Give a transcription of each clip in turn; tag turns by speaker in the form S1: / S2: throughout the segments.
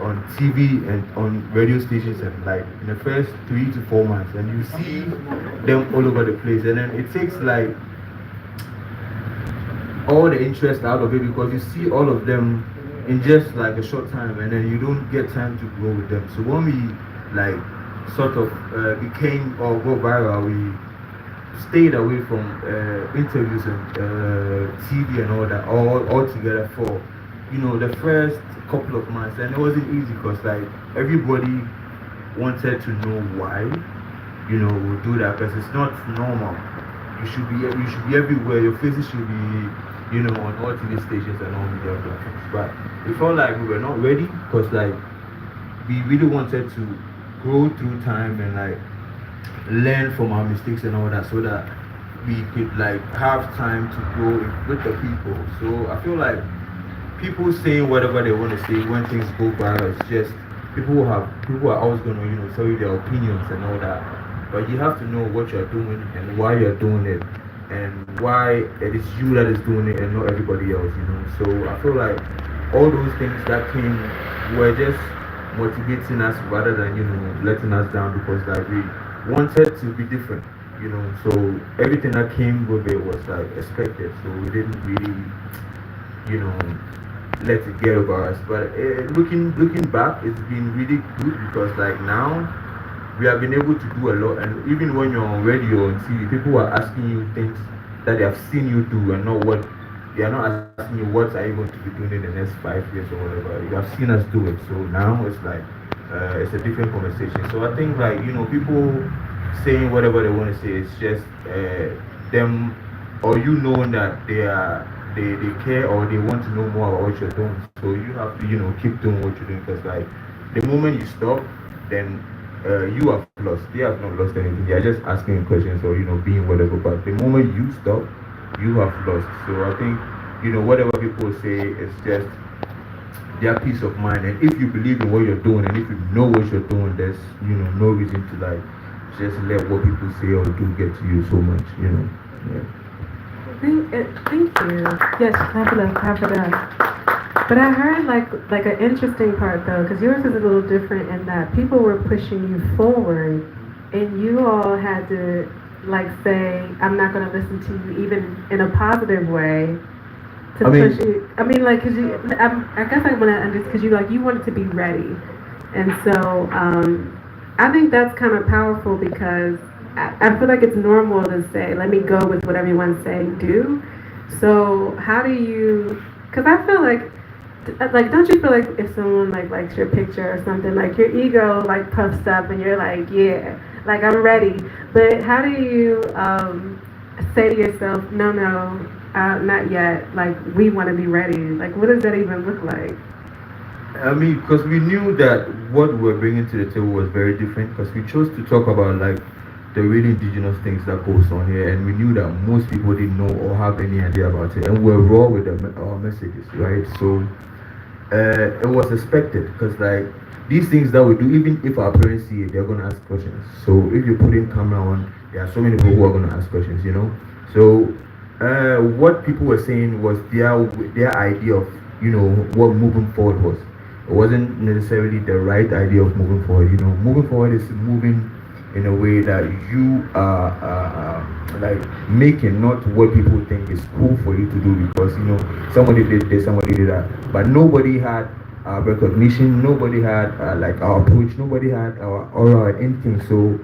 S1: on TV and on radio stations, and like in the first 3 to 4 months, and you see them all over the place, and then it takes like all the interest out of it because you see all of them in just like a short time, and then you don't get time to grow with them. So when we like sort of became or go viral, we stayed away from interviews and TV and all that all together for the first couple of months, and it wasn't easy because like everybody wanted to know why we do that because it's not normal. You should be everywhere. Your faces should be on all TV stations and all media platforms. But we felt like we were not ready because like we really wanted to grow through time and like learn from our mistakes and all that so that we could like have time to grow with the people. So I feel like people saying whatever they want to say when things go viral, it's just people are always gonna tell you their opinions and all that. But you have to know what you're doing and why you're doing it and why it is you that is doing it and not everybody else. So I feel like all those things that came were just motivating us rather than letting us down because like we wanted to be different. So everything that came with it was like expected. So we didn't really you know let it get over us. But looking back, it's been really good because like now we have been able to do a lot. And even when you're on radio and TV, people are asking you things that they have seen you do and not what they are not asking you what are you going to be doing in the next 5 years or whatever. You have seen us do it, so now it's like it's a different conversation. So I think like people saying whatever they want to say, it's just them or knowing that they care or they want to know more about what you're doing. So you have to keep doing what you're doing because like the moment you stop, then you have lost. They have not lost anything. They are just asking questions or being whatever. But the moment you stop, you have lost. So I think whatever people say is just their peace of mind. And if you believe in what you're doing and if you know what you're doing, there's no reason to like just let what people say or do get to you so much. Yeah.
S2: Thank you. Yes, clap it up, clap it up. But I heard like an interesting part though, because yours is a little different in that people were pushing you forward, and you all had to like say, "I'm not going to listen to you," even in a positive way, to
S1: I
S2: push
S1: mean,
S2: you. I mean, like, cause you, I guess I want to understand because you wanted to be ready, and so I think that's kind of powerful because I feel like it's normal to say, "Let me go with what everyone's saying, do." So how do you? Because I feel like don't you feel like if someone like likes your picture or something, like your ego like puffs up and you're like, yeah, like I'm ready. But how do you say to yourself, no, not yet, like we want to be ready? Like what does that even look like?
S1: I mean, because we knew that what we were bringing to the table was very different. Because we chose to talk about like the really indigenous things that goes on here, and we knew that most people didn't know or have any idea about it, and we're raw with our messages, right? So it was expected because like these things that we do, even if our parents see it, they're gonna ask questions. So if you put in camera on, there are so many people who are gonna ask questions. So what people were saying was their idea of what moving forward was. It wasn't necessarily the right idea of moving forward. Moving forward is moving in a way that you are like making not what people think is cool for you to do because somebody did this, somebody did that, but nobody had recognition, nobody had like our approach, nobody had our aura or anything. So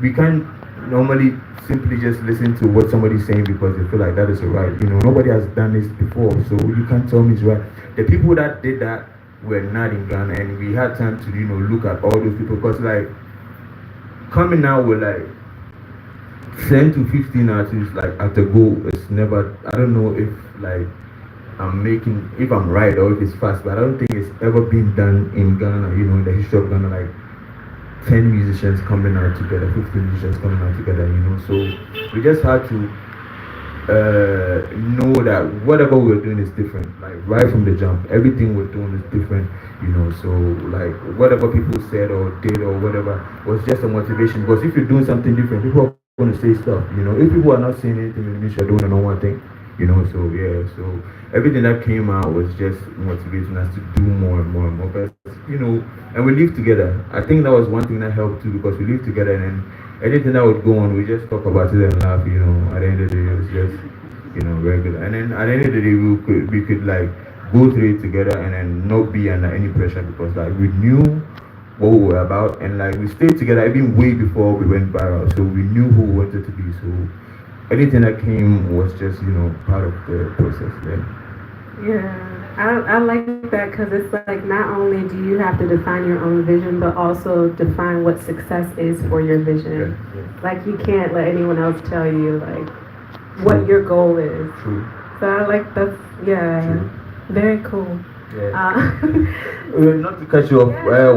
S1: we can't normally simply just listen to what somebody's saying because they feel like that is right. Nobody has done this before, so you can't tell me it's right. The people that did that were not in Ghana, and we had time to look at all those people because like coming out with like 10 to 15 artists like at the go is never. I don't know if like if I'm right or if it's fast, but I don't think it's ever been done in Ghana. In the history of Ghana, like 10 musicians coming out together, 15 musicians coming out together. So we just had to know that whatever we're doing is different. Like right from the jump, everything we're doing is different. So like whatever people said or did or whatever was just a motivation. Because if you're doing something different, people are going to say stuff. If people are not saying anything, it means you're doing a normal thing. So yeah, so everything that came out was just motivating us to do more and more and more. Because and we live together. I think that was one thing that helped too because we live together and then anything that would go on, we just talk about it and laugh. At the end of the day, it was just regular. And then at the end of the day, we could like go through it together and then not be under any pressure because like we knew what we were about and like we stayed together even way before we went viral. So we knew who we wanted to be. So anything that came was just part of the process. Yeah.
S2: Yeah, I like that because it's like not only do you have to define your own vision, but also define what success is for your
S1: Yeah.
S2: vision.
S1: Yeah.
S2: Like you can't let anyone else tell you like what
S1: True.
S2: your goal is.
S1: True.
S2: So I like that's yeah,
S1: True.
S2: very cool.
S1: Yeah. Not to cut you off,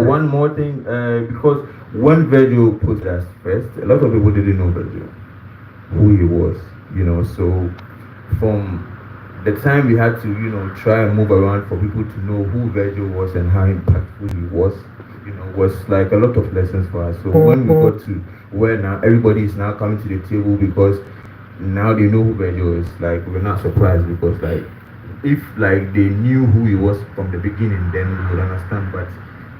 S1: one more thing, because when Virgil put us first, a lot of people didn't know Virgil, who he was. So from the time we had to, try and move around for people to know who Virgil was and how impactful he was like a lot of lessons for us. So when we got to where now everybody is now coming to the table because now they know who Virgil is, like we're not surprised because like if like they knew who he was from the beginning, then we would understand. But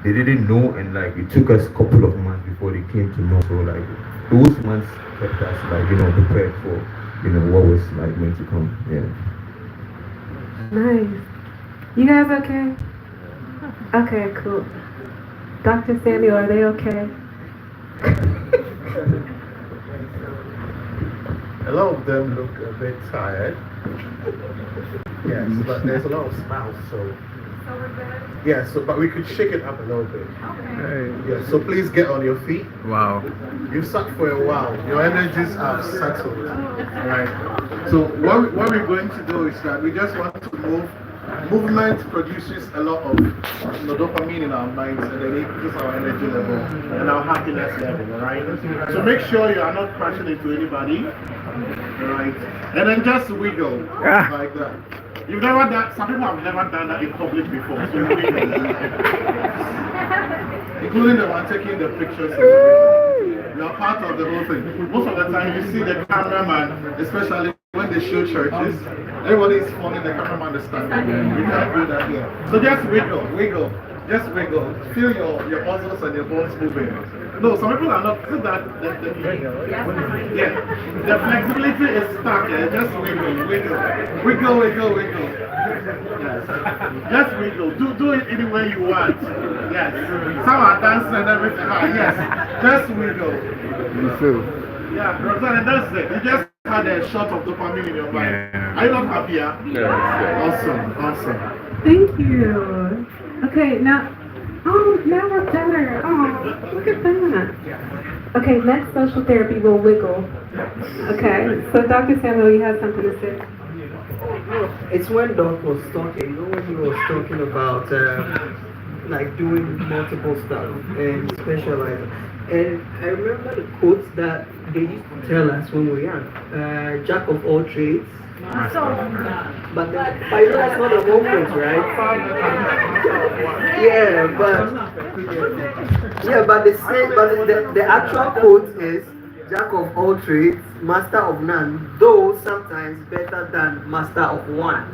S1: they didn't know, and like it took us a couple of months before they came to know. So like those months kept us like prepared for what was like meant to come. Yeah.
S2: Nice. You guys okay? Okay, cool. Dr. Samuel, are they okay?
S3: A lot of them look a bit tired. Yes, but there's a lot of smiles, so. Yeah, but we could shake it up a little bit.
S4: Hey.
S3: Yeah, so please get on your feet.
S4: Wow.
S3: You've sat for a while. Your energies have settled. Right. So what we're going to do is that we just want to move. Movement produces a lot of dopamine in our minds and then it increases our energy level and our happiness level, alright? So make sure you are not crashing into anybody, alright? And then just wiggle like that. You've never done, some people have never done that in public before, so wiggle. Including the one taking the pictures. You are part of the whole thing. Most of the time you see the cameraman, especially when they show churches, everybody is following the cameraman the standard. You can't do that here. So just wiggle, just wiggle. Feel your muscles and your bones moving. No, some people are not. Isn't that yeah. The flexibility is stuck. Yeah. Just wiggle. Yes. Just wiggle. Do it any way you want. Yes. Some are dancing and everything. Yes. Just wiggle.
S4: Me too.
S3: Yeah, Roxanne, that's it. You just had a shot of dopamine in your mind.
S4: Yeah.
S3: Are you not happy?
S4: Yeah.
S3: Awesome.
S2: Thank you. Okay, now we're better. Oh, look at that. Okay, next social therapy will wiggle. Okay, so Dr. Samuel, you have something to say?
S5: It's when Doc was talking, when he was talking about like doing multiple stuff and specializing. And I remember the quotes that they used to tell us when we were young. Jack of all trades. But that's not a whole quote, right? But the actual quote is Jack of all trades, master of none, though sometimes better than master of one.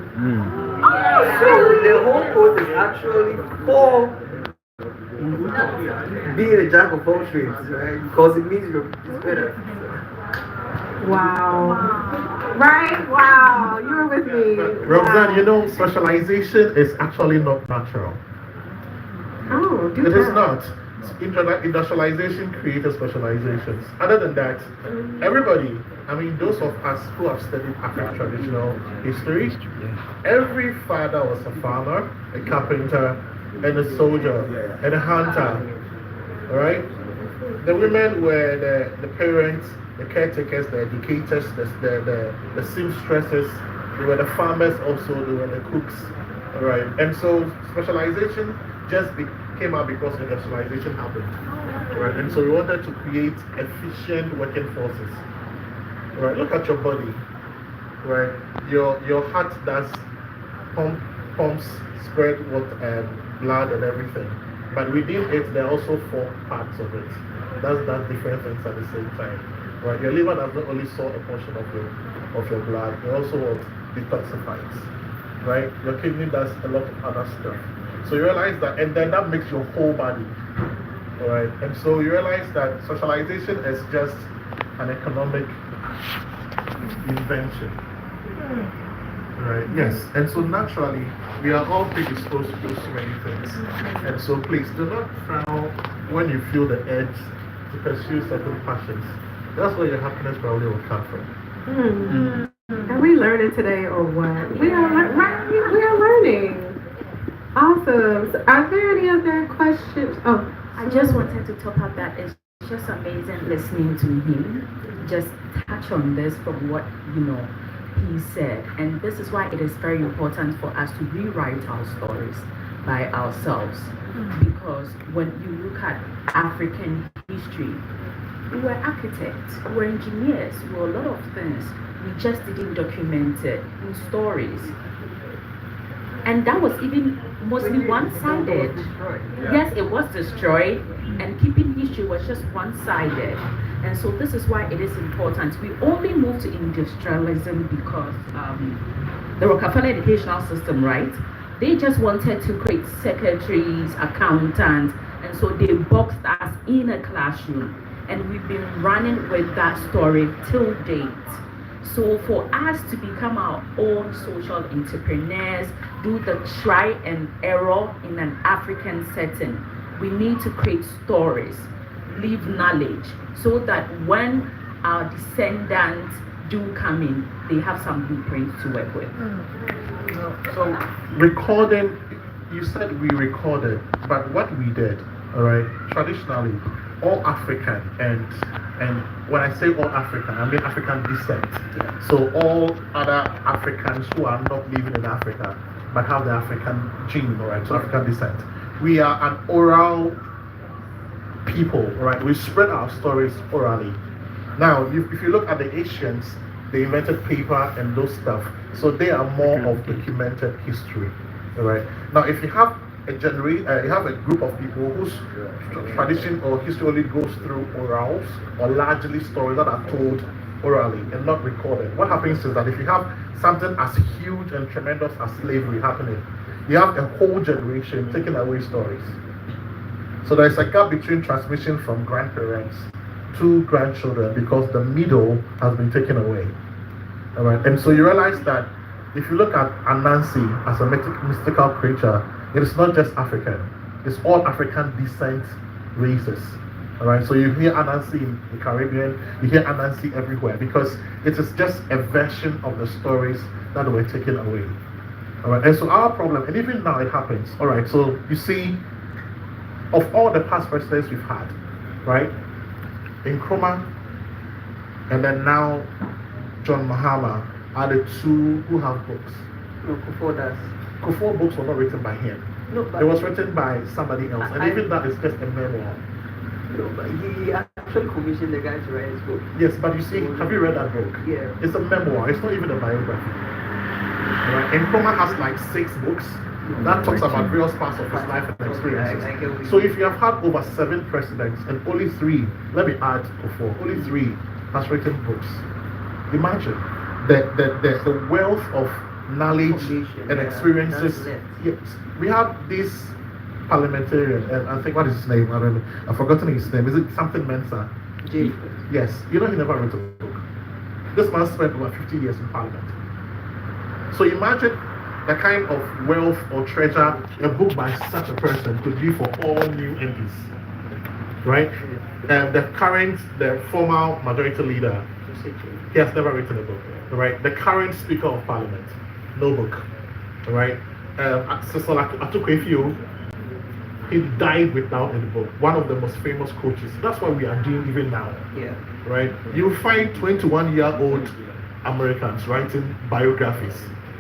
S5: So the whole quote is actually for being a jack of all trades, right? Because it means it's better.
S2: Wow. Right? Wow. You were with me.
S3: Roxanne, specialization is actually not natural.
S2: Oh, do
S3: It
S2: that.
S3: is not. Industrialization created specializations. Other than that, everybody, those of us who have studied African traditional history, every father was a farmer, a carpenter, and a soldier, and a hunter. Alright? The women were the parents, the caretakers, the educators, the seamstresses, they were the farmers also, they were the cooks. Alright? And so specialization just came out because industrialization happened. Right? And so we wanted to create efficient working forces. Right? Look at your body. Right? Your heart does pumps spread with blood and everything. But within it, there are also 4 parts of it. That's different things at the same time. Right? Your liver does not only store a portion of your blood. It also detoxifies, right? Your kidney does a lot of other stuff. So you realize that, and then that makes your whole body, all right? And so you realize that socialization is just an economic invention, right? Yes, and so naturally, we are all predisposed to do so many things. And so please do not frown when you feel the urge to pursue certain passions. That's where your happiness probably will come from.
S2: Are we learning today or what? We are learning. Awesome. So are there any other questions? Oh,
S6: I just wanted to top up that it's just amazing listening to him just touch on this from what he said. And this is why it is very important for us to rewrite our stories by ourselves. Because when you look at African history, we were architects, we were engineers, we were a lot of things. We just didn't document it in stories. And that was even mostly one-sided. Yes, it was destroyed, and keeping history was just one-sided. And so this is why it is important. We only moved to industrialism because the Rockefeller educational system, right? They just wanted to create secretaries, accountants, and so they boxed us in a classroom. And we've been running with that story till date. So for us to become our own social entrepreneurs, do the try and error in an African setting, we need to create stories, leave knowledge, so that when our descendants do come in, they have some blueprints to work with.
S3: So recording, you said we recorded, but what we did, all right, traditionally, all African, and when I say all African, I mean African descent. So all other Africans who are not living in Africa but have the African gene, all right, so African descent. We are an oral people, all right. We spread our stories orally. Now, if you look at the Asians, they invented paper and those stuff, so they are more of documented history, all right. Now, if you have you have a group of people whose tradition or history only goes through orals, or largely stories that are told orally and not recorded. What happens is that if you have something as huge and tremendous as slavery happening, you have a whole generation taking away stories. So there's a gap between transmission from grandparents to grandchildren because the middle has been taken away. All right, and so you realize that if you look at Anansi as a mystical creature, it is not just African, it's all African descent races. All right, so you hear Anansi in the Caribbean, you hear Anansi everywhere because it is just a version of the stories that were taken away. All right, and so our problem, and even now it happens. All right, so you see, of all the past presidents we've had, right, Nkrumah and then now John Mahama are the two who have books.
S5: No, Kufuor does.
S3: Kufuor books were not written by him.
S5: No, but
S3: It was written by somebody else, and even that is just a memoir.
S5: no, but he actually commissioned the guy to write his book.
S3: Yes, but you see, have you read that book?
S5: Yeah.
S3: It's a memoir. It's not even a biography. Right? And Nkrumah has like 6 books that talks about various parts of his life and experiences. So if you have had over 7 presidents and only 3, let me add Kufuor, only 3 has written books. Imagine the wealth of knowledge and experiences. Yes, we have this parliamentarian, and I think, what is his name? I don't know. I've forgotten his name. Is it something Mensa? Yes. You know, he never wrote a book. This man spent over 50 years in parliament. So imagine the kind of wealth or treasure a book by such a person could be for all new MPs, right? The former majority leader, he has never written a book, right? The current Speaker of Parliament, no book, right? Cecil Atukwe, he died without any book. One of the most famous coaches. That's what we are doing even now.
S5: Yeah.
S3: Right? You find 21-year-old Americans writing biographies.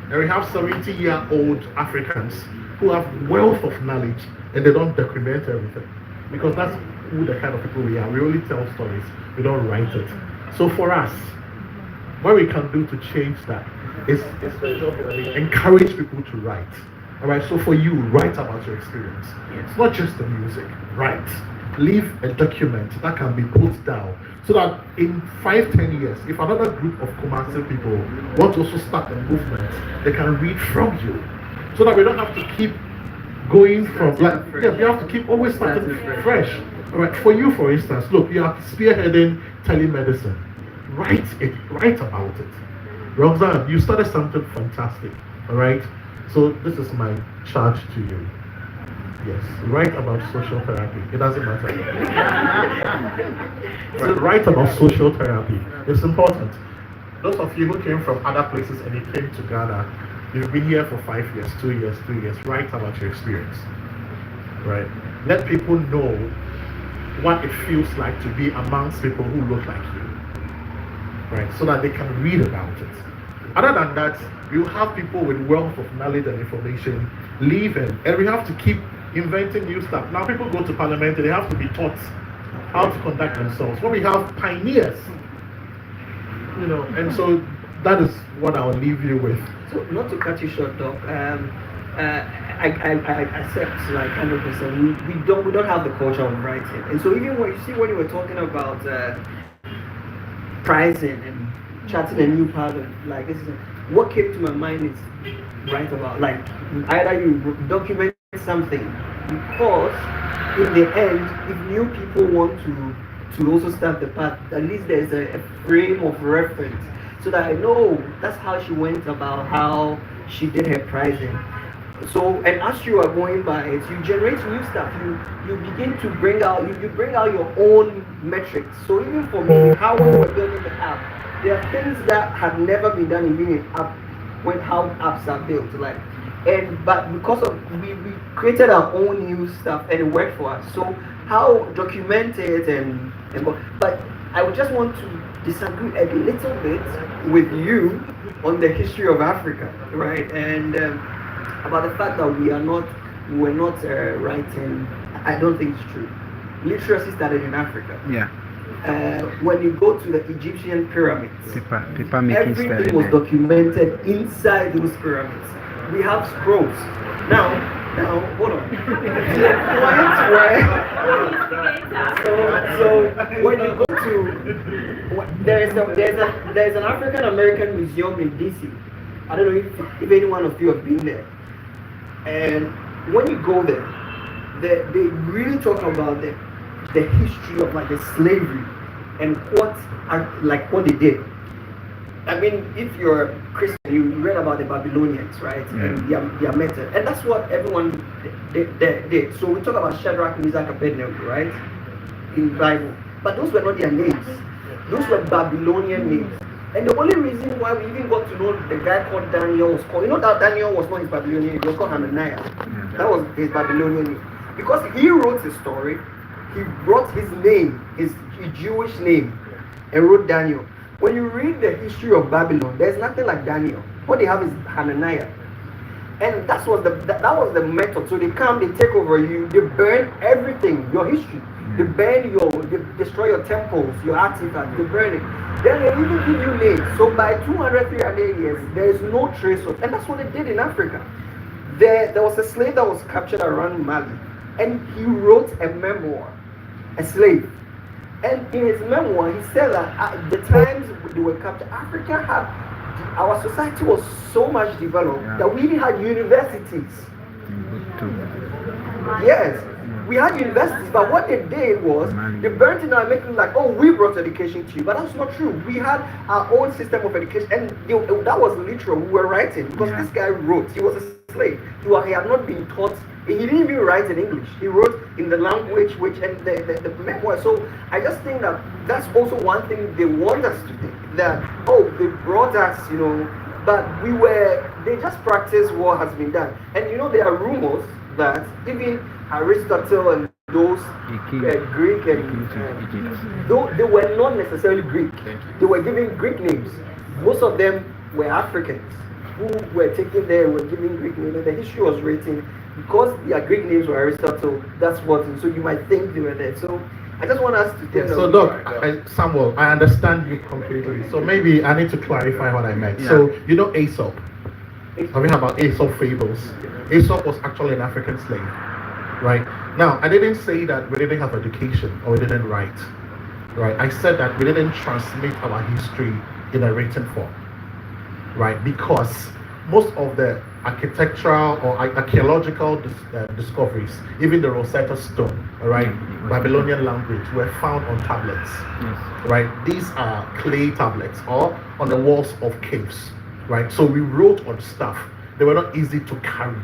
S3: And we have 70-year-old Africans who have wealth of knowledge and they don't document everything. Because that's who the kind of people we are. We only tell stories, we don't write it. So for us, what we can do to change that is encourage people to write. All right, so for you, write about your experience. It's not just the music, write. leave a document that can be put down so that in 5-10 years, if another group of Kumasi people want to also start a movement, they can read from you, so that we don't have to keep going from like we have to keep always starting fresh. All right, for you, for instance, look, you are spearheading telemedicine. Write about it. Roxanne, you started something fantastic. All right, so this is my charge to you. Yes, write about social therapy. It doesn't matter. Write about social therapy. It's important. Those of you who came from other places and you came to Ghana, you've been here for 5 years, 2 years, 3 years. Write about your experience. Right? Let people know what it feels like to be amongst people who look like you. Right? So that they can read about it. Other than that, you have people with wealth of knowledge and information leaving, and we have to keep inventing new stuff. Now people go to parliament and they have to be taught how to conduct themselves. When we have pioneers, and so that is what I'll leave you with.
S5: So not to cut you short, Doc. I accept like 100%. We don't have the culture of writing, and so even when you were talking about pricing and chatting a new part of like this is what came to my mind is write about like either you document something, because in the end, if new people want to also start the path, at least there's a frame of reference so that I know that's how she went about how she did her pricing. So, and as you are going by it, you generate new stuff. You begin to bring out you bring out your own metrics. So even for me, how we were building the app, there are things that have never been done in being an app when how apps are built. But because of we created our own new stuff and it worked for us. So how document it but I would just want to disagree a little bit with you on the history of Africa, right? And about the fact that we're not writing. I don't think it's true. Literacy started in Africa.
S4: Yeah.
S5: When you go to the Egyptian pyramids,
S4: Paper making
S5: everything was documented inside those pyramids. We have scrolls. Now, hold on. So when you go to there's an African American museum in DC. I don't know if any one of you have been there. And when you go there, they really talk about the history of like the slavery and what they did. I mean, if you're Christian, you read about the Babylonians, right?
S4: Yeah.
S5: And their method. And that's what everyone did. So we talk about Shadrach, Meshach, Abednego, right? In the Bible. But those were not their names. Those were Babylonian names. And the only reason why we even got to know the guy called Daniel was called, that Daniel was not his Babylonian name, he was called Hananiah.
S4: Yeah.
S5: That was his Babylonian name. Because he wrote his story, he brought his name, his Jewish name, and wrote Daniel. When you read the history of Babylon, there's nothing like Daniel. What they have is Hananiah. And that was the method. So they come, they take over you, they burn everything, your history. They burn they destroy your temples, your artifacts, they burn it. Then they even give you names. So by 200, 300 years, there is no trace of, and that's what they did in Africa. There was a slave that was captured around Mali, and he wrote a memoir, a slave. And in his memoir, he said that at the times they were captured, Africa our society was so much developed that we even had universities. Yes, we had universities, but what they did was they burnt it out and making it like, we brought education to you. But that's not true. We had our own system of education, and that was literal. We were writing because this guy wrote. He was a slave. He had not been taught. He didn't even write in English. He wrote in the language and the memoir. So I just think that that's also one thing they want us to think, that they brought us, but they just practiced what has been done. And there are rumors that even Aristotle and those Greek and though they were not necessarily Greek, they were giving Greek names. Most of them were Africans who were taken there, were giving Greek names. And the history was written because their Greek names were Aristotle. That's what, so you might think they were there. So I just want us to think.
S3: So look, Samuel, I understand you completely. So maybe I need to clarify what I meant.
S4: Yeah.
S3: So Aesop. Have you heard about Aesop fables? Aesop was actually an African slave, right? Now, I didn't say that we didn't have education or we didn't write, right? I said that we didn't transmit our history in a written form, right? Because most of the architectural or archaeological discoveries, even the Rosetta Stone, right, Babylonian language, were found on tablets, right? These are clay tablets or on the walls of caves, right? So we wrote on stuff. They were not easy to carry,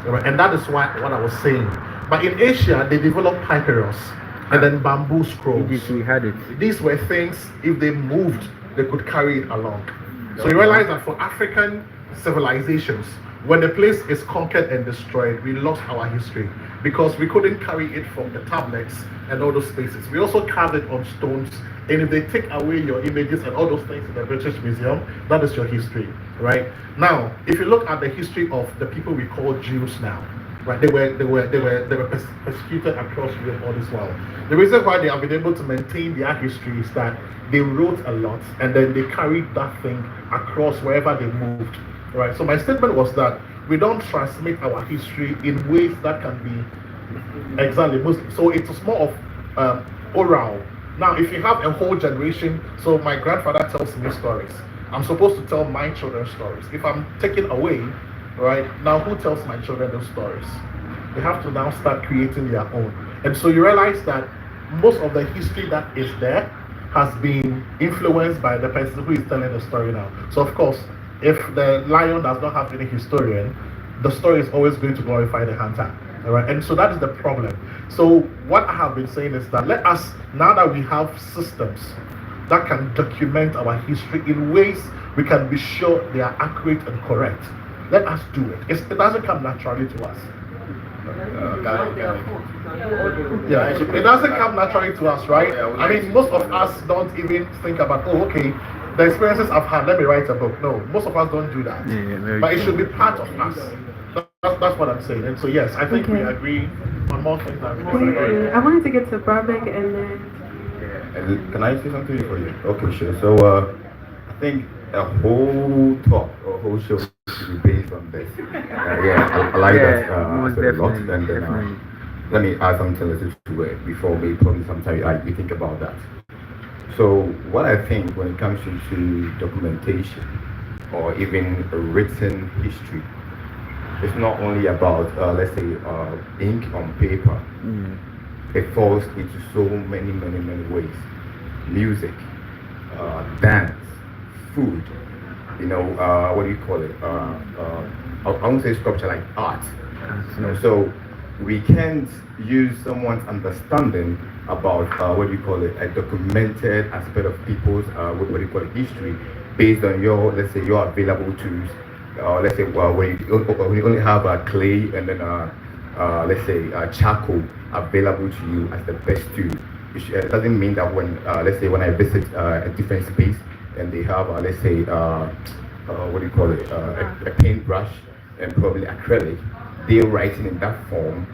S3: right? And that is why what I was saying. But in Asia, they developed papyrus and then bamboo scrolls.
S4: We had it.
S3: These were things, if they moved, they could carry it along. So you realize that for African civilizations, when the place is conquered and destroyed, we lost our history because we couldn't carry it from the tablets and all those spaces. We also carved it on stones, and if they take away your images and all those things in the British Museum, that is your history, right? Now, if you look at the history of the people we call Jews now, right? They were persecuted across Europe all this while. The reason why they have been able to maintain their history is that they wrote a lot and then they carried that thing across wherever they moved, right? So my statement was that we don't transmit our history in ways that can be exactly Muslim. So it's more of oral. Now, if you have a whole generation, so my grandfather tells me stories. I'm supposed to tell my children stories. If I'm taken away, right, now who tells my children those stories? They have to now start creating their own. And so you realize that most of the history that is there has been influenced by the person who is telling the story now. So of course, if the lion does not have any historian, the story is always going to glorify the hunter. All right, and so that is the problem. So what I have been saying is that let us, now that we have systems that can document our history in ways we can be sure they are accurate and correct, let us do it. It doesn't come naturally to us. Yeah, it doesn't come naturally to us, right? I mean, most of us don't even think about, oh, okay, the experiences I've had, let me write a book. No, most of us don't do that. But it should be part of us. That's what I'm saying. And so, yes, I think we agree on more things than we disagree.
S2: I wanted to get to Barbek and then...
S1: Can I say something for you? Okay, sure. So, I think a whole talk or whole show should be based on this. Yeah, I like that aspect a lot. And then let me add something little to it before maybe probably sometime we think about that. So, what I think when it comes into documentation or even a written history, it's not only about let's say ink on paper. It falls into so many ways. Music, dance, food, you know, what do you call it? I won't say sculpture, like art. You know, so we can't use someone's understanding about what do you call it, a documented aspect of people's what do you call it, history, based on your, let's say, your available tools. Let's say when you only have clay and then let's say charcoal available to you as the best tool. It doesn't mean that when let's say when I visit a different space and they have let's say what do you call it, a paintbrush and probably acrylic, they're writing in that form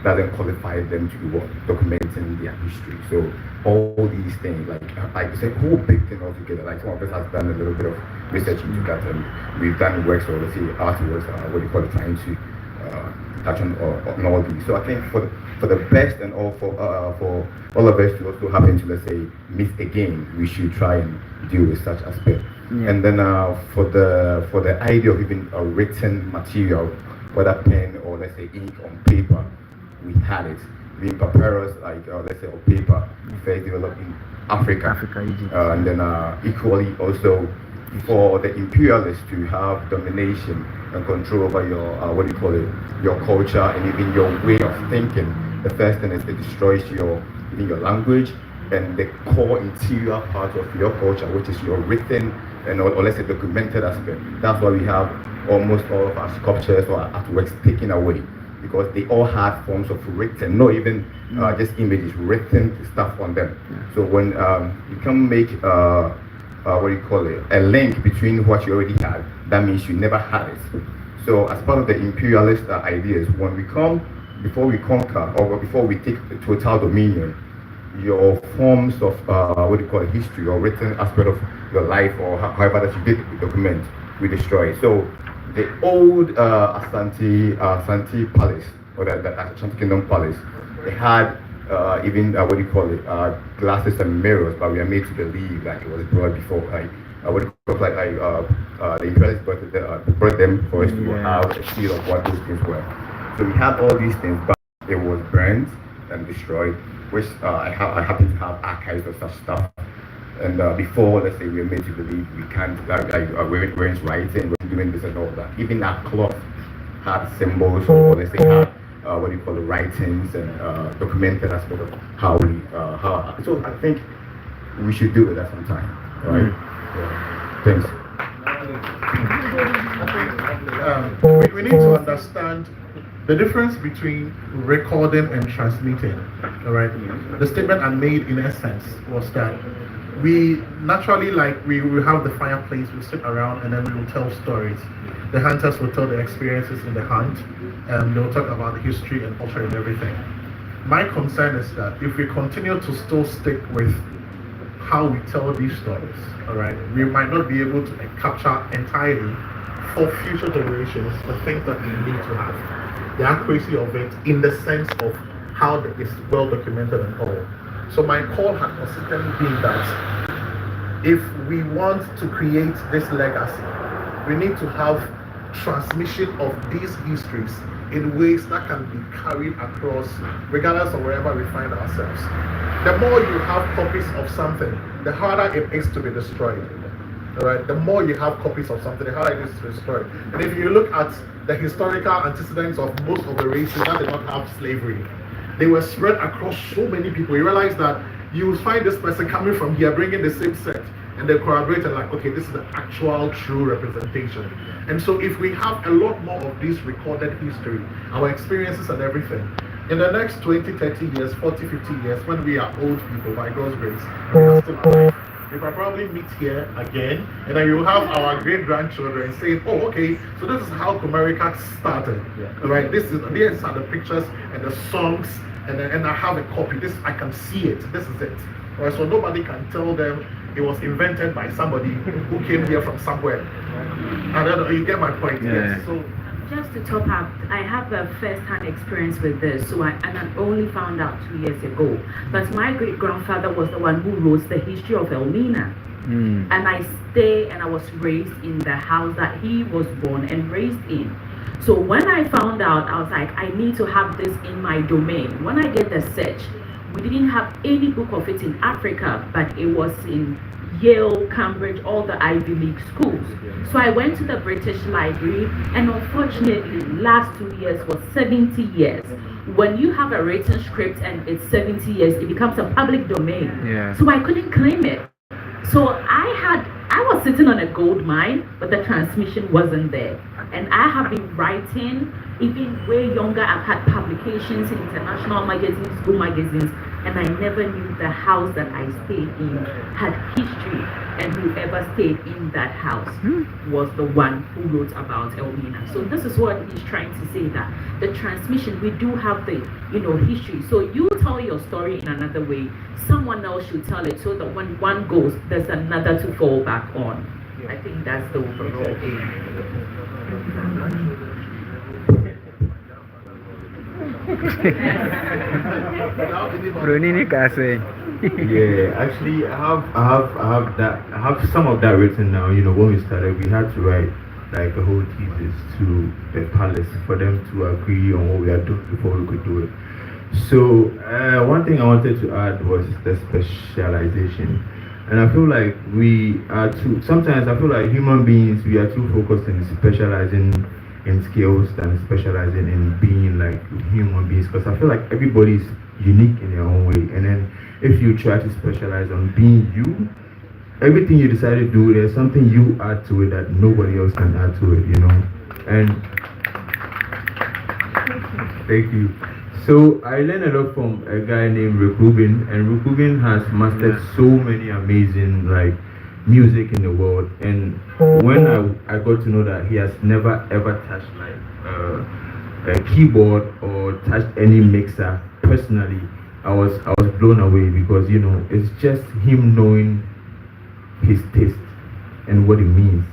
S1: doesn't qualify them to be what, documenting their history. So all these things, like it's a whole big thing altogether. Like some of us has done a little bit of research into that, and we've done works or let's say artworks, what do you call it, trying to touch on all these. So I think for the best and all for all of us to also happen to, let's say, miss again, we should try and deal with such aspect. And then for the idea of even a written material, whether pen or let's say ink on paper, we had it. Being papyrus, like let's say, or paper, first developed in Africa,
S4: Egypt.
S1: And then equally also for the imperialists to have domination and control over your what do you call it, your culture and even your way of thinking. The first thing is it destroys your language and the core interior part of your culture, which is your written and or let's say documented aspect. That's why we have almost all of our sculptures or our artworks taken away, because they all had forms of written, not even just images, written stuff on them. So when you can make what do you call it, a link between what you already had, that means you never had it. So as part of the imperialist ideas, when we come, before we conquer or before we take total dominion, your forms of what do you call it, history or written aspect of your life or however that you did document, we destroy. So the old Asante Palace
S7: or the Ashanti Kingdom Palace. They had even what do you call it, glasses and mirrors, but we are made to believe that it was brought before what do you call it, the imperialists brought them for us to have a feel of what those things were. So we had all these things, but it was burned and destroyed, which I happen to have archives of such stuff. And before, let's say, we were made to believe we can't, we're writing, we're doing this and all that. Even that cloth had symbols, or let's say, had what do you call the writings and documented aspect of how we, how. So I think we should do it at some time, right? Yeah. Thanks.
S3: We need to understand the difference between recording and transmitting. All right. The statement I made in essence was that we naturally, like, we will have the fireplace, we sit around, and then we will tell stories. The hunters will tell their experiences in the hunt, and they'll talk about the history and culture and everything. My concern is that if we continue to still stick with how we tell these stories, all right, we might not be able to capture entirely for future generations the things that we need to have, the accuracy of it in the sense of how it's well documented and all. So my call has consistently been that if we want to create this legacy, we need to have transmission of these histories in ways that can be carried across regardless of wherever we find ourselves. The more you have copies of something, the harder it is to be destroyed. All right? The more you have copies of something, the harder it is to be destroyed. And if you look at the historical antecedents of most of the races that did not have slavery, they were spread across so many people. You realize that you will find this person coming from here, bringing the same set, and they corroborate and like, okay, this is the actual true representation. And so if we have a lot more of this recorded history, our experiences and everything, in the next 20, 30 years, 40, 50 years, when we are old people by God's grace, and we are still alive, we can probably meet here again, and then we will have our great-grandchildren saying, oh, okay, so this is how Comerica started, right? These are the pictures and the songs, and I have a copy. I can see it. This is it. Right? So nobody can tell them it was invented by somebody who came here from somewhere. I don't know, you get my point?
S6: Yeah. Yes. So, just to top up, I have a first-hand experience with this, and I only found out 2 years ago. But my great-grandfather was the one who wrote the history of Elmina. And I was raised in the house that he was born and raised in. So when I found out, I was like, I need to have this in my domain. When I did the search, we didn't have any book of it in Africa, but it was in Yale, Cambridge, all the Ivy League schools. So I went to the British Library, and unfortunately, last 2 years was 70 years. When you have a written script and it's 70 years, it becomes a public domain. Yeah. So I couldn't claim it. So I was sitting on a gold mine, but the transmission wasn't there. And I have been writing, even way younger. I've had publications in international magazines, school magazines, and I never knew the house that I stayed in had history, and whoever stayed in that house was the one who wrote about Elmina. So this is what he's trying to say, that the transmission, we do have the history. So you tell your story in another way, someone else should tell it, so that when one goes, there's another to fall back on. I think that's the overall aim.
S1: Yeah, actually, I have some of that written now. When we started, we had to write like a whole thesis to the palace for them to agree on what we are doing before we could do it. So one thing I wanted to add was the specialization. And I feel like sometimes I feel like human beings, we are too focused on specializing in skills than specializing in being like human beings, because I feel like everybody is unique in their own way. And then if you try to specialize on being you, everything you decide to do, there's something you add to it that nobody else can add to it, And thank you. So I learned a lot from a guy named Rick Rubin, and Rick Rubin has mastered so many amazing music in the world. And when I got to know that he has never ever touched a keyboard or touched any mixer personally, I was blown away, because it's just him knowing his taste and what it means.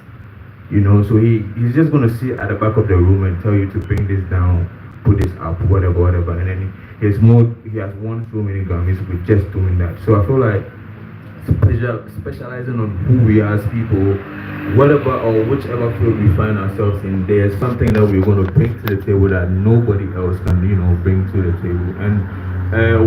S1: So he's just gonna sit at the back of the room and tell you to bring this down put this up, whatever. And then he has won so many Grammys with just doing that. So I feel like specializing on who we are as people, whatever or whichever field we find ourselves in, there's something that we're going to bring to the table that nobody else can, bring to the table. And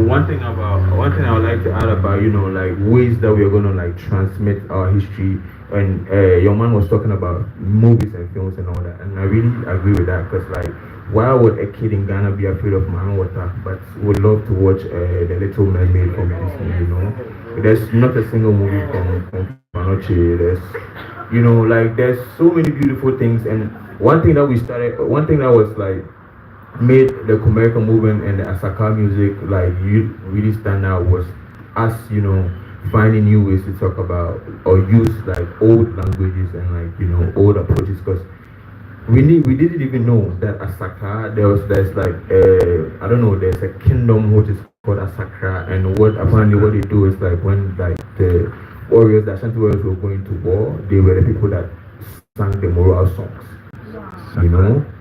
S1: one thing I would like to add about, like ways that we're going to like transmit our history. And your man was talking about movies and films and all that, and I really agree with that because like, why would a kid in Ghana be afraid of Mama Water, but would love to watch The Little Mermaid from Disney? There's not a single movie from Panoche. There's so many beautiful things. And one thing that was like made the Comerica movement and the Asaka music like you really stand out was us, finding new ways to talk about or use like old languages and like old approaches because we didn't even know that Asaka there's like I don't know, there's a kingdom which is called Asaka, and apparently what they do is like when like the Ashanti warriors were going to war, they were the people that sang the moral songs.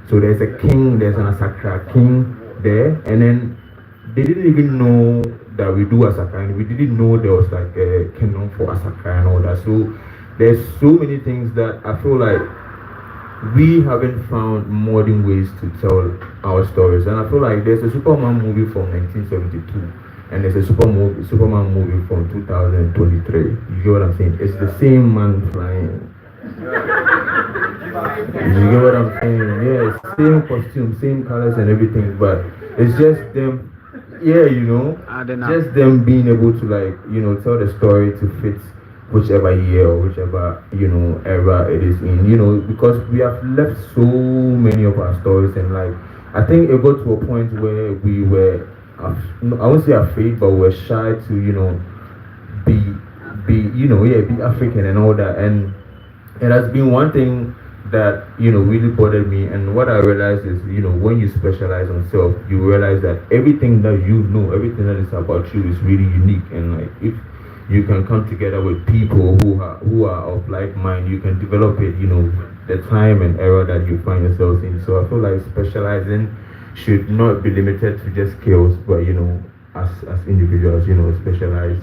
S1: So there's an Asaka king there, and then they didn't even know that we do Asaka, and we didn't know there was like a kingdom for Asaka and all that. So there's so many things that I feel like we haven't found modern ways to tell our stories. And I feel like there's a Superman movie from 1972 and there's a Superman movie from 2023. You get what I'm saying? It's the same man flying. You get what I'm saying? Yeah, same costume, same colors and everything, but it's just them. Yeah, just them being able to like, tell the story to fit whichever year or whichever, era it is in, because we have left so many of our stories, and like, I think it got to a point where we were, I won't say afraid, but we're shy to, be African and all that. And it has been one thing that really bothered me, and what I realized is when you specialize on self, you realize that everything that everything that is about you is really unique, and like if you can come together with people who are of like mind, you can develop it the time and era that you find yourselves in. So I feel like specializing should not be limited to just skills, but as individuals, specialize,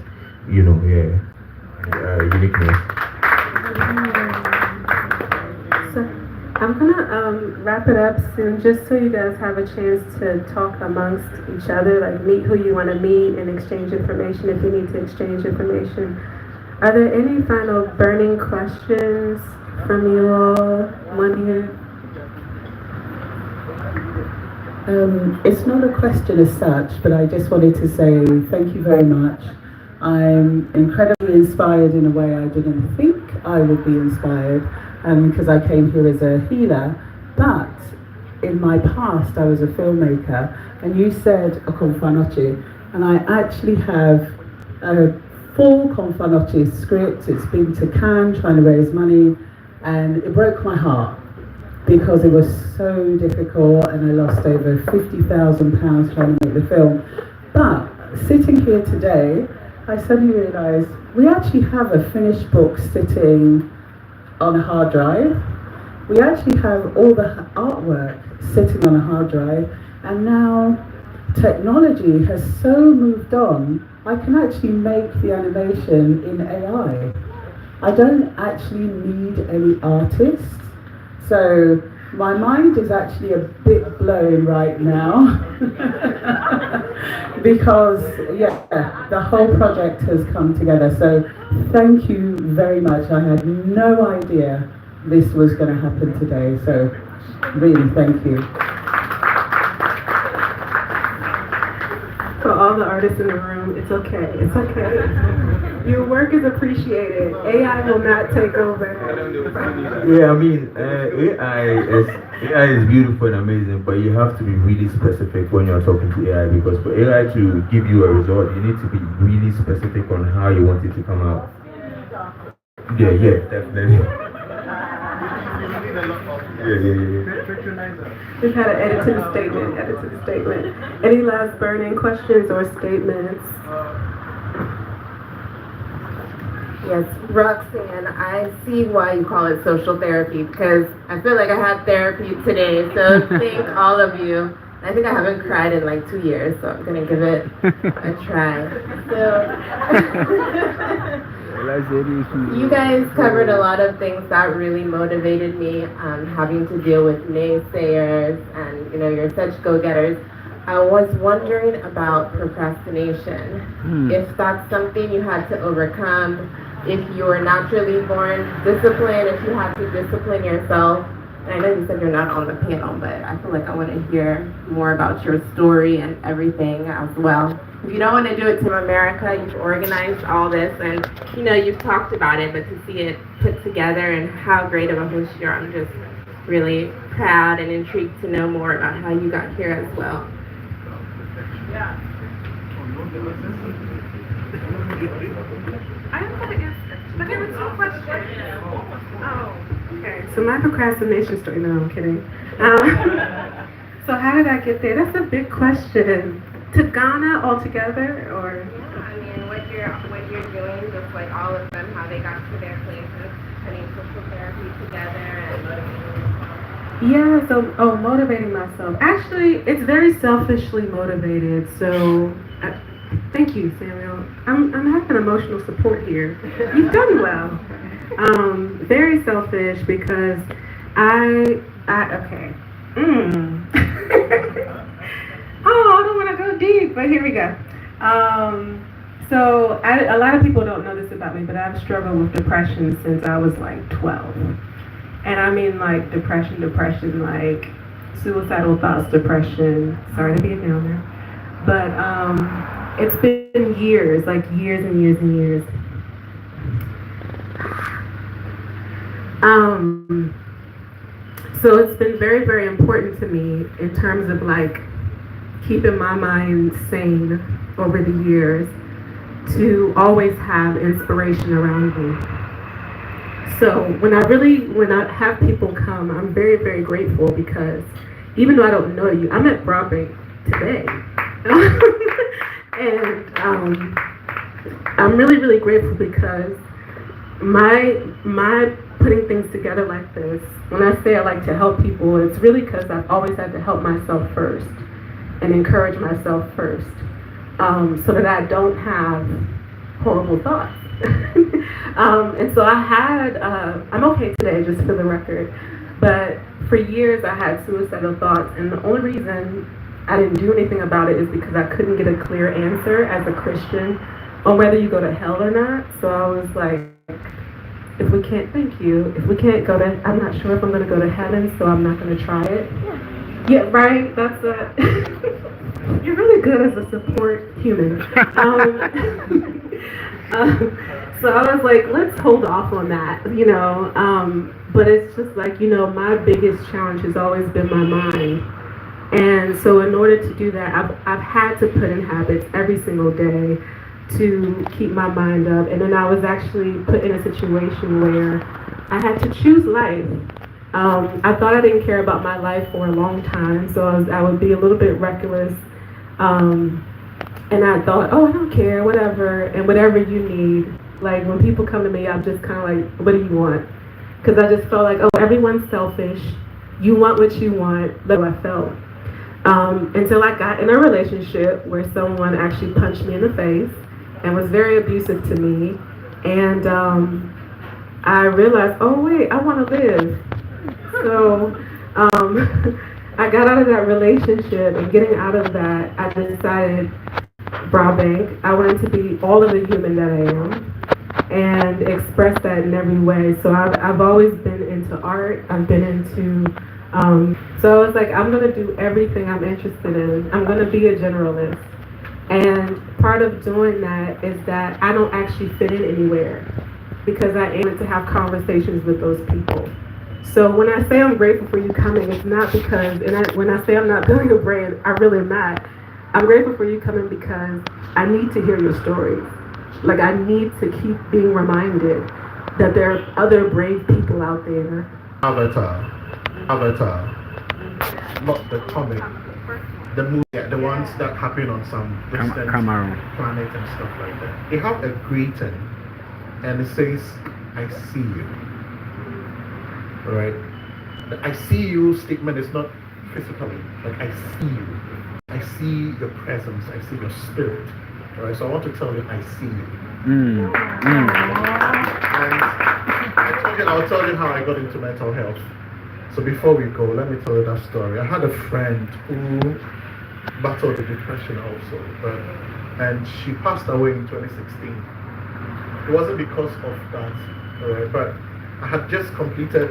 S1: uniqueness.
S2: So I'm gonna wrap it up soon, just so you guys have a chance to talk amongst each other, like meet who you want to meet and exchange information if you need to exchange information. Are there any final burning questions from you all? One here.
S8: It's not a question as such, but I just wanted to say thank you very much. I'm incredibly inspired in a way I didn't think I would be inspired, because I came here as a healer, but in my past I was a filmmaker, and you said a Konfanoche, and I actually have a full Konfanoche script. It's been to Cannes trying to raise money, and it broke my heart because it was so difficult, and I lost over £50,000 trying to make the film. But sitting here today, I suddenly realised we actually have a finished book sitting on a hard drive. We actually have all the artwork sitting on a hard drive, and now technology has so moved on, I can actually make the animation in AI. I don't actually need any artists. So my mind is actually a bit blown right now because the whole project has come together. So thank you very much. I had no idea this was going to happen today. So really, thank you.
S2: For all the artists in the room, it's okay. It's okay. Your work is appreciated. AI will not take over.
S1: Yeah, I mean, AI is beautiful and amazing, but you have to be really specific when you're talking to AI, because for AI to give you a result, you need to be really specific on how you want it to come out. Yeah, definitely.
S2: We've had an edited statement. Any last burning questions or statements?
S9: Yes, Roxanne, I see why you call it social therapy, because I feel like I had therapy today, so thank all of you. I think I haven't cried in like 2 years, so I'm gonna give it a try. So, you guys covered a lot of things that really motivated me, having to deal with naysayers and, you're such go-getters. I was wondering about procrastination. If that's something you had to overcome, if you were naturally born disciplined, if you had to discipline yourself. And I know you said you're not on the panel, but I feel like I want to hear more about your story and everything as well. If you don't want to do it, Team America, you've organized all this and, you've talked about it, but to see it put together and how great of a host you are, I'm just really proud and intrigued to know more about how you got here as well.
S2: Yeah. I don't want to answer, but there were 2 questions. Oh, okay. So my procrastination story, no, I'm kidding. So how did I get there? That's a big question. To Ghana altogether, or?
S9: I mean, what you're doing, just like all of them, how they got to their places, putting social therapy together and
S2: Yeah, so, motivating myself. Actually, it's very selfishly motivated, so, thank you, Samuel. I'm having emotional support here. You've done well. Very selfish because okay. Oh, I don't want to go deep, but here we go. So, a lot of people don't know this about me, but I've struggled with depression since I was like 12. And I mean like depression, like suicidal thoughts, depression. Sorry to be a downer. But it's been years, like years and years and years. So it's been very, very important to me in terms of like keeping my mind sane over the years to always have inspiration around me. So when I have people come, I'm very, very grateful because even though I don't know you, I'm at Broadbank today. And I'm really, really grateful because my putting things together like this, when I say I like to help people, it's really because I've always had to help myself first and encourage myself first, so that I don't have horrible thoughts. And so I'm okay today, just for the record, but for years I had suicidal thoughts, and the only reason I didn't do anything about it is because I couldn't get a clear answer as a Christian on whether you go to hell or not. So I was like, if we can't go to, I'm not sure if I'm going to go to heaven, so I'm not going to try it. Yeah, right? That's you're really good as a support human. So I was like, let's hold off on that, but it's just like, my biggest challenge has always been my mind. And so in order to do that, I've had to put in habits every single day to keep my mind up. And then I was actually put in a situation where I had to choose life. I thought I didn't care about my life for a long time, so I would be a little bit reckless. And I thought, oh, I don't care, whatever, and whatever you need. Like when people come to me, I'm just kind of like, what do you want? Because I just felt like, oh, everyone's selfish. You want what you want. That's what I felt. Until I got in a relationship where someone actually punched me in the face and was very abusive to me. And I realized, oh wait, I want to live. So I got out of that relationship, and getting out of that, I decided, Broadbank, I wanted to be all of the human that I am and express that in every way. So I've always been into art. I've been into so I was like, I'm going to do everything I'm interested in. I'm going to be a generalist. And part of doing that is that I don't actually fit in anywhere because I aim to have conversations with those people. So when I say I'm grateful for you coming, it's not because, when I say I'm not building a brand, I really am not. I'm grateful for you coming because I need to hear your stories. Like I need to keep being reminded that there are other brave people out there.
S3: Avatar, not the comic, the movie, the ones that happen on some distant planet and stuff like that. They have a greeting, and it says, "I see you." All right, the "I see you" statement is not physically. Like I see you. I see your presence. I see your spirit. All right. So I want to tell you, I see you. And I'll tell you how I got into mental health. So before we go, let me tell you that story. I had a friend who battled with depression also, and she passed away in 2016. It wasn't because of that, but I had just completed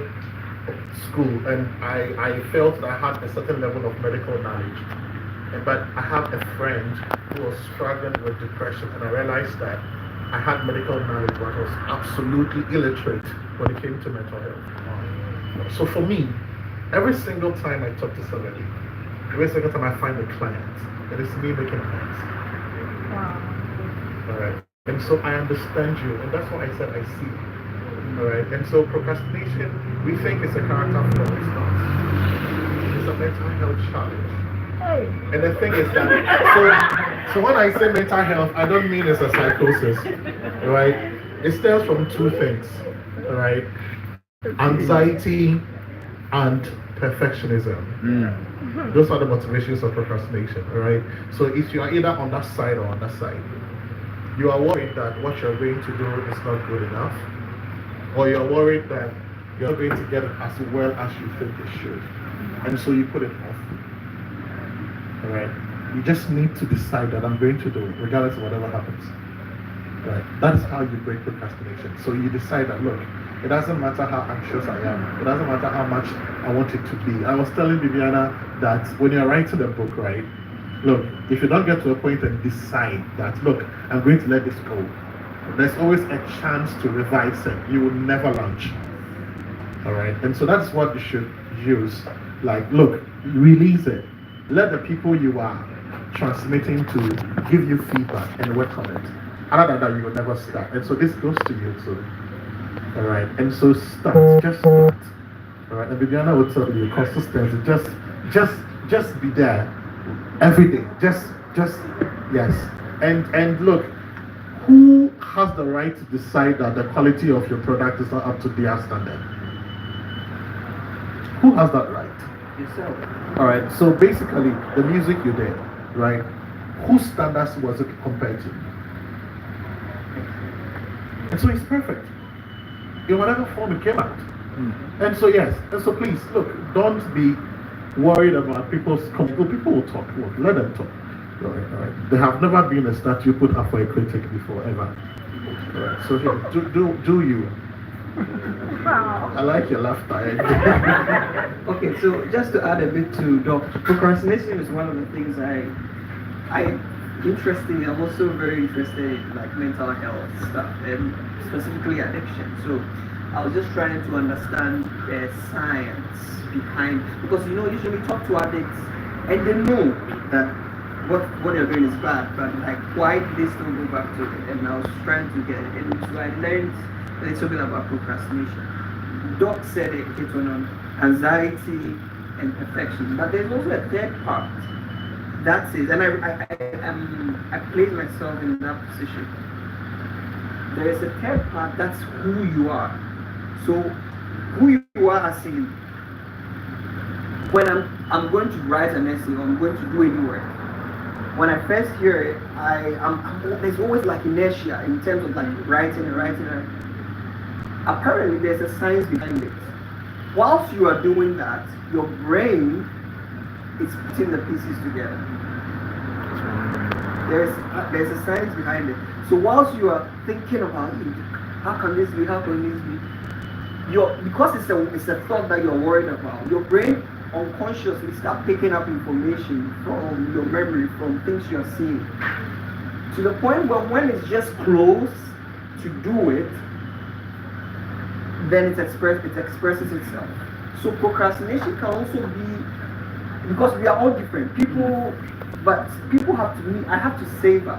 S3: school and I felt that I had a certain level of medical knowledge. But I have a friend who was struggling with depression, and I realized that I had medical knowledge but was absolutely illiterate when it came to mental health. So for me, every single time I talk to somebody, every single time I find a client, it is me making plans.
S2: Wow.
S3: All right. And so I understand you, and that's why I said I see you. All right. And so procrastination, we think it's a character flaw. It's not. It's a mental health challenge. And the thing is that, so when I say mental health, I don't mean it's a psychosis, right? It stems from two things, right? Anxiety and perfectionism. Those are the motivations of procrastination, right? So if you are either on that side or on that side, you are worried that what you're going to do is not good enough, or you're worried that you're not going to get it as well as you think it should, and so you put it off. Right? You just need to decide that I'm going to do it, regardless of whatever happens. Right? That is how you break procrastination. So you decide that, look, it doesn't matter how anxious I am. It doesn't matter how much I want it to be. I was telling Viviana that when you're writing a book, right? Look, if you don't get to a point and decide that, look, I'm going to let this go, there's always a chance to revise it. You will never launch. All right? And so that's what you should use. Like, look, release it. Let the people you are transmitting to give you feedback and work on it. Other than that, you will never start. And so this goes to you too. All right. And so start. Just start. All right. And Viviana will tell you consistency. Just be there every day. Just yes. And look, who has the right to decide that the quality of your product is not up to their standard? Who has that right?
S5: Yourself.
S3: All right, so basically, the music you did, right? Whose standards was it compared to? And so it's perfect. In whatever form it came out. And so yes, and so please, look, don't be worried about people's people will talk. Look, let them talk. All right. There have never been a statue put up for a critic before, ever. All right, so here, do you. I like your laughter.
S5: Okay, so just to add a bit to Doc, procrastination is one of the things I interestingly, I'm also very interested in like mental health stuff and specifically addiction. So I was just trying to understand the science behind, because usually we talk to addicts and they know that what they're doing is bad, but like why do they still go back to it? And I was trying to get it, and so I learned a little bit about procrastination. Doc said it on anxiety and perfection, but there's also a third part. That's it, and I place myself in that position. There is a third part. That's who you are. So who you are as in when I'm going to write an essay or I'm going to do any work. When I first hear it, there's always like inertia in terms of like writing. Apparently, there's a science behind it. Whilst you are doing that, your brain is putting the pieces together. There's a science behind it. So whilst you are thinking about how can this be, because it's a thought that you're worried about, your brain unconsciously start picking up information from your memory, from things you're seeing, to the point where when it's just close to do it, then it expresses itself. So procrastination can also be, because we are all different people, but people have to I have to savor,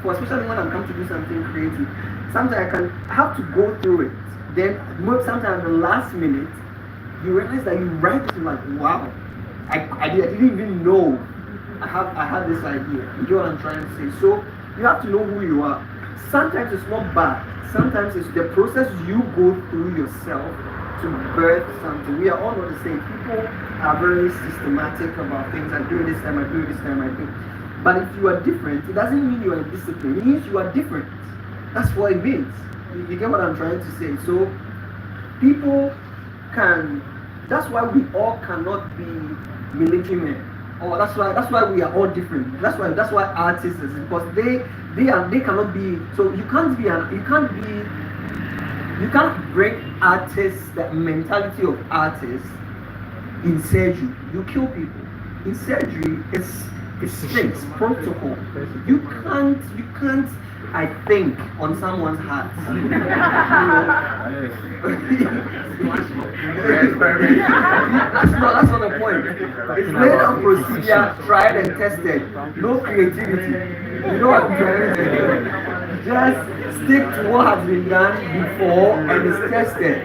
S5: especially when I'm come to do something creative. Sometimes I have to go through it. Then sometimes at the last minute, you realize that you write it like, wow, I didn't even know I had this idea. You get what I'm trying to say? So you have to know who you are. Sometimes it's not bad. Sometimes it's the process you go through yourself
S10: to birth something. We are all not the same. People are very systematic about things. I do it this time, I do it this time, I do. But if you are different, it doesn't mean you are indisciplined. It means you are different. That's what it means. You get what I'm trying to say? So people can. That's why we all cannot be military men. Or that's why we are all different. That's why artists is because they cannot be. So you can't bring artists, the mentality of artists in surgery. You kill people. In surgery, it's strict protocol. You can't I think on someone's heart. That's not the point. It's made a procedure, tried and tested. No creativity. You know what I'm trying to say? Just stick to what has been done before and it's tested.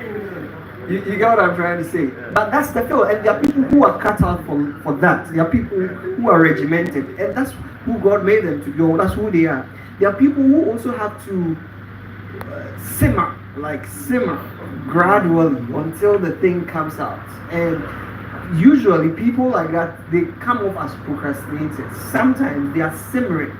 S10: You get what I'm trying to say? But that's the field, and there are people who are cut out for that. There are people who are regimented, and that's who God made them to be, or that's who they are. There are people who also have to simmer gradually until the thing comes out. And usually people like that, they come off as procrastinators. Sometimes they are simmering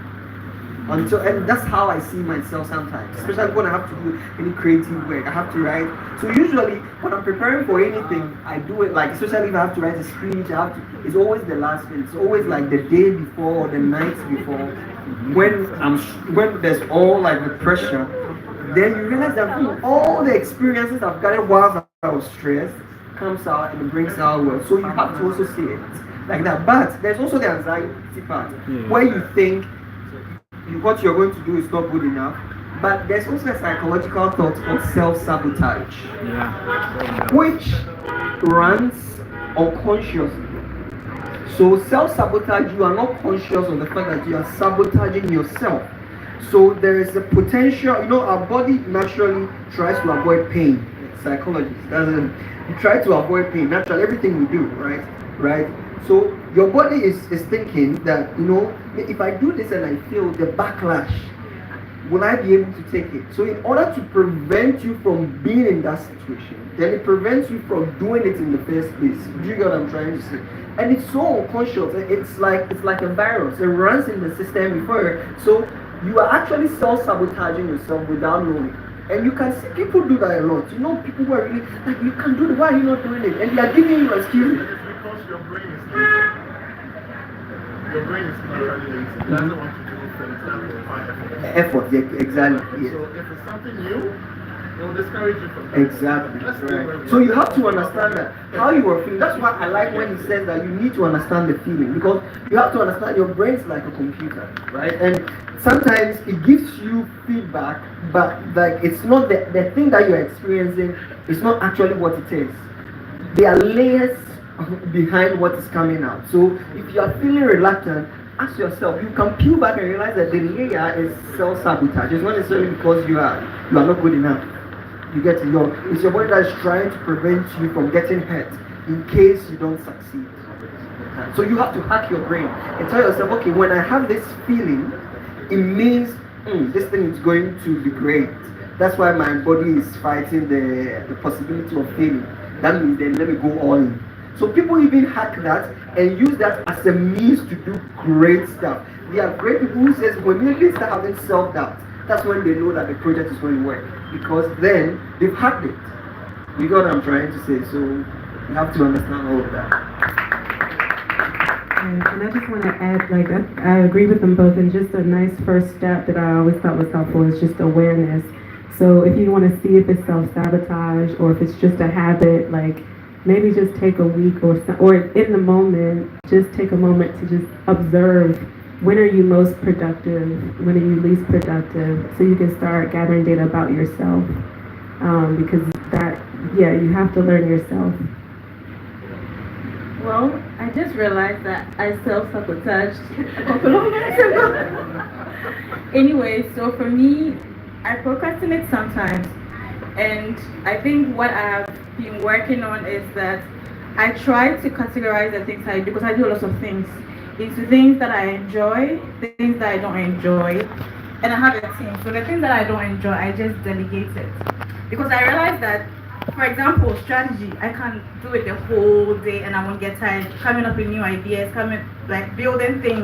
S10: and that's how I see myself sometimes, especially when I have to do any creative work. I have to write. So usually when I'm preparing for anything, I do it like, especially if I have to write a speech, it's always the last thing. It's always like the day before or the night before, when there's all like the pressure. Then you realize that all the experiences I've gotten while I was stressed comes out and it brings out well. So you have to also see it like that. But there's also the anxiety part where you think what you're going to do is not good enough. But there's also a psychological thought of self-sabotage, which runs unconsciously. So self-sabotage, you are not conscious of the fact that you are sabotaging yourself. So there is a potential, our body naturally tries to avoid pain. Psychology doesn't. You try to avoid pain. Naturally, everything we do, right? So your body is thinking that, if I do this and I feel the backlash, will I be able to take it? So in order to prevent you from being in that situation, then it prevents you from doing it in the first place. Do you get what I'm trying to say? And it's so unconscious. It's like a virus. It runs in the system before. So you are actually self-sabotaging yourself without knowing. And you can see people do that a lot. People who are really like, you can do it. Why are you not doing it? And they are giving you excuses.
S3: It's because your brain is lazy. Your brain is naturally lazy. It doesn't want to do things that require effort.
S10: Yeah, exactly. Yes.
S3: So if it's something new, it will discourage you from that.
S10: Exactly. Right. So you have to understand that how you are feeling. That's why I like when he says that you need to understand the feeling, because you have to understand your brain's like a computer, right? And sometimes it gives you feedback, but like it's not the thing that you're experiencing. It's not actually what it is. There are layers behind what is coming out. So if you are feeling reluctant, ask yourself. You can peel back and realize that the layer is self-sabotage. It's not necessarily because you are not good enough. You get it's your body that is trying to prevent you from getting hurt in case you don't succeed. So you have to hack your brain and tell yourself, okay, when I have this feeling, it means this thing is going to be great. That's why my body is fighting the possibility of failing. That means then let me go all in. So people even hack that and use that as a means to do great stuff. There are great people who says when they start having self-doubt, that's when they know that the project is going to work, because then they've hacked it. You got what I'm trying to say? So you have to understand all of that.
S2: And I just want to add, I agree with them both, and just a nice first step that I always thought was helpful is just awareness. So if you want to see if it's self-sabotage or if it's just a habit, maybe just take a week or in the moment, just take a moment to just observe when are you most productive, when are you least productive, so you can start gathering data about yourself, because you have to learn yourself.
S11: Well, I just realized that I self-sabotaged a couple of months ago. Anyway, so for me, I procrastinate sometimes, and I think what I've been working on is that I try to categorize the things I do, because I do lots of things, into things that I enjoy, things that I don't enjoy, and I have a team. So the things that I don't enjoy, I just delegate it, because I realize that for example, strategy, I can do it the whole day and I won't get tired. Coming up with new ideas, building things.